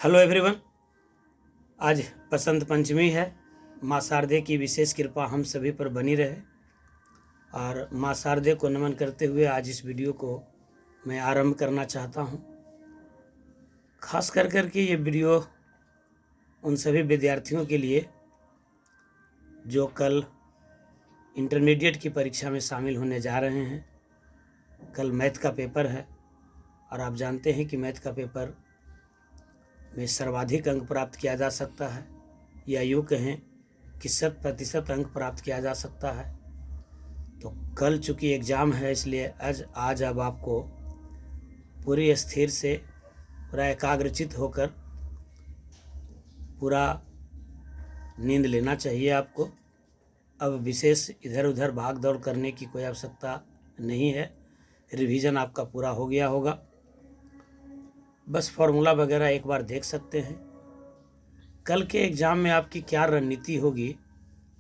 Hello everyone. आज बसंत पंचमी है। माँ शारदे की विशेष कृपा हम सभी पर बनी रहे और माँ शारदे को नमन करते हुए आज इस वीडियो को मैं आरंभ करना चाहता हूँ। खास कर के ये वीडियो उन सभी विद्यार्थियों के लिए जो कल इंटरमीडिएट की परीक्षा में शामिल होने जा रहे हैं। कल मैथ का पेपर है और आप जानते हैं कि मैथ का पेपर में सर्वाधिक अंक प्राप्त किया जा सकता है या यूँ कहें कि 100% अंक प्राप्त किया जा सकता है। तो कल चूँकि एग्ज़ाम है इसलिए आज अब आपको पूरी स्थिर से पूरा एकाग्रचित होकर पूरा नींद लेना चाहिए आपको। अब विशेष इधर उधर भाग दौड़ करने की कोई आवश्यकता नहीं है। रिवीजन आपका पूरा हो गया होगा। बस फॉर्मूला वगैरह एक बार देख सकते हैं। कल के एग्ज़ाम में आपकी क्या रणनीति होगी,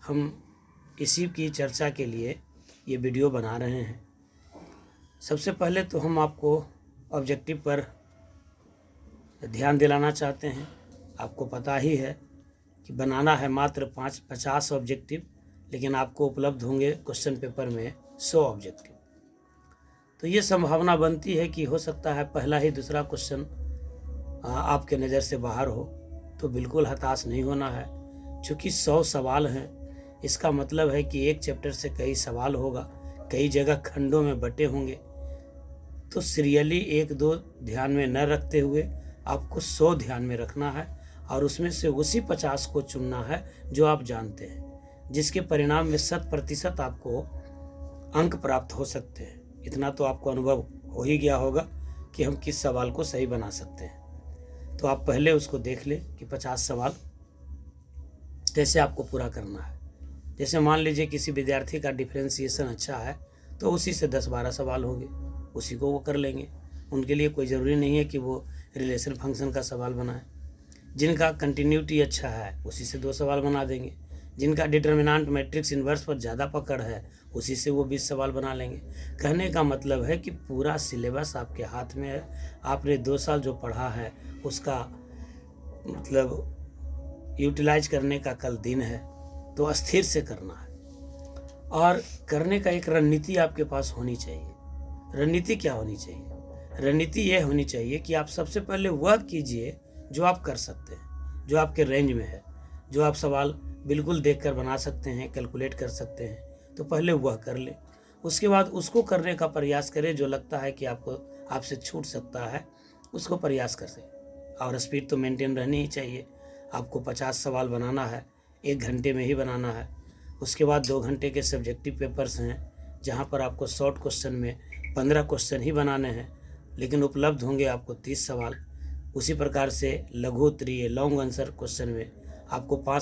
हम इसी की चर्चा के लिए ये वीडियो बना रहे हैं। सबसे पहले तो हम आपको ऑब्जेक्टिव पर ध्यान दिलाना चाहते हैं। आपको पता ही है कि बनाना है मात्र 50 ऑब्जेक्टिव, लेकिन आपको उपलब्ध होंगे क्वेश्चन पेपर में 100 ऑब्जेक्टिव। तो ये संभावना बनती है कि हो सकता है पहला ही दूसरा क्वेश्चन आपके नज़र से बाहर हो, तो बिल्कुल हताश नहीं होना है। चूँकि 100 सवाल हैं, इसका मतलब है कि एक चैप्टर से कई सवाल होगा, कई जगह खंडों में बटे होंगे। तो सीरियली 1-2 ध्यान में न रखते हुए आपको 100 ध्यान में रखना है और उसमें से उसी 50 को चुनना है जो आप जानते हैं, जिसके परिणाम में 100% आपको अंक प्राप्त हो सकते हैं। इतना तो आपको अनुभव हो ही गया होगा कि हम किस सवाल को सही बना सकते हैं। तो आप पहले उसको देख लें कि 50 सवाल कैसे आपको पूरा करना है। जैसे मान लीजिए किसी विद्यार्थी का डिफरेंशिएशन अच्छा है तो उसी से 10-12 सवाल होंगे, उसी को वो कर लेंगे। उनके लिए कोई ज़रूरी नहीं है कि वो रिलेशन फंक्शन का सवाल बनाए। जिनका कंटिन्यूटी अच्छा है उसी से 2 सवाल बना देंगे। जिनका डिटर्मिनेंट मैट्रिक्स इन्वर्स पर ज़्यादा पकड़ है उसी से वो 20 सवाल बना लेंगे। कहने का मतलब है कि पूरा सिलेबस आपके हाथ में है। आपने 2 साल जो पढ़ा है उसका मतलब यूटिलाइज करने का कल दिन है, तो स्थिर से करना है और करने का एक रणनीति आपके पास होनी चाहिए। रणनीति क्या होनी चाहिए? रणनीति यह होनी चाहिए कि आप सबसे पहले वह कीजिए जो आप कर सकते हैं, जो आपके रेंज में है, जो आप सवाल बिल्कुल देखकर बना सकते हैं, कैलकुलेट कर सकते हैं, तो पहले वह कर ले। उसके बाद उसको करने का प्रयास करें जो लगता है कि आपसे छूट सकता है, उसको प्रयास करें। और स्पीड तो मेंटेन रहनी ही चाहिए। आपको 50 सवाल बनाना है, 1 घंटे में ही बनाना है। उसके बाद 2 घंटे के सब्जेक्टिव पेपर्स हैं जहाँ पर आपको शॉर्ट क्वेश्चन में 15 क्वेश्चन ही बनाने हैं, लेकिन उपलब्ध होंगे आपको 30 सवाल। उसी प्रकार से लघु उत्तरीय लॉन्ग आंसर क्वेश्चन में आपको 4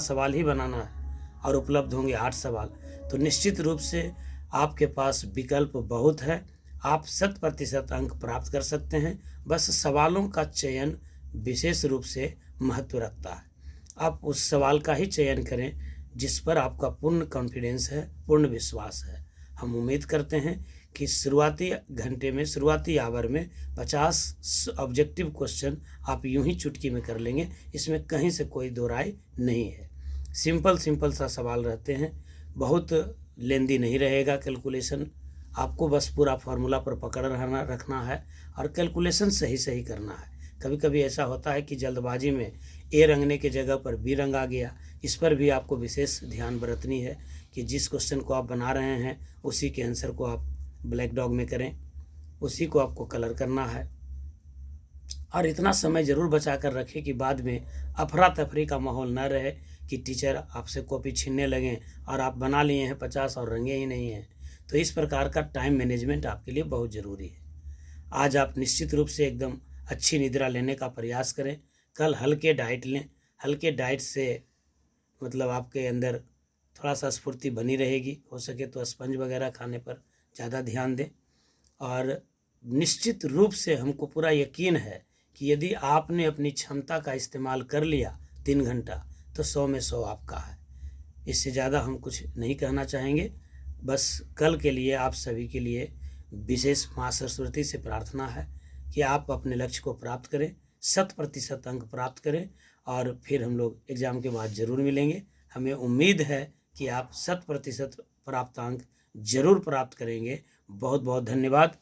सवाल ही बनाना है और उपलब्ध होंगे 8 सवाल। तो निश्चित रूप से आपके पास विकल्प बहुत है। आप 100% अंक प्राप्त कर सकते हैं। बस सवालों का चयन विशेष रूप से महत्व रखता है। आप उस सवाल का ही चयन करें जिस पर आपका पूर्ण कॉन्फिडेंस है, पूर्ण विश्वास है। हम उम्मीद करते हैं कि शुरुआती घंटे में, शुरुआती आवर में 50 ऑब्जेक्टिव क्वेश्चन आप यूं ही चुटकी में कर लेंगे। इसमें कहीं से कोई दो राय नहीं है। सिंपल सा सवाल रहते हैं, बहुत लेंदी नहीं रहेगा कैलकुलेशन। आपको बस पूरा फार्मूला पर पकड़ रखना है और कैलकुलेशन सही करना है। कभी कभी ऐसा होता है कि जल्दबाजी में ए रंगने के जगह पर बी रंग आ गया। इस पर भी आपको विशेष ध्यान बरतनी है कि जिस क्वेश्चन को आप बना रहे हैं उसी के आंसर को आप ब्लैक डॉग में करें, उसी को आपको कलर करना है। और इतना समय ज़रूर बचा कर रखें कि बाद में अफरा तफरी का माहौल न रहे कि टीचर आपसे कॉपी छीनने लगें और आप बना लिए हैं 50 और रंगे ही नहीं हैं। तो इस प्रकार का टाइम मैनेजमेंट आपके लिए बहुत ज़रूरी है। आज आप निश्चित रूप से एकदम अच्छी निद्रा लेने का प्रयास करें। कल हल्के डाइट लें। हल्के डाइट से मतलब आपके अंदर थोड़ा सा स्फूर्ति बनी रहेगी। हो सके तो स्पंज वगैरह खाने पर ज़्यादा ध्यान दें। और निश्चित रूप से हमको पूरा यकीन है कि यदि आपने अपनी क्षमता का इस्तेमाल कर लिया 3 घंटा, तो 100 में 100 आपका है। इससे ज़्यादा हम कुछ नहीं कहना चाहेंगे। बस कल के लिए आप सभी के लिए विशेष माँ सरस्वती से प्रार्थना है कि आप अपने लक्ष्य को प्राप्त करें। 100% अंक प्राप्त करें और फिर हम लोग एग्ज़ाम के बाद ज़रूर मिलेंगे। हमें उम्मीद है कि आप 100% प्राप्तांक जरूर प्राप्त करेंगे। बहुत बहुत धन्यवाद।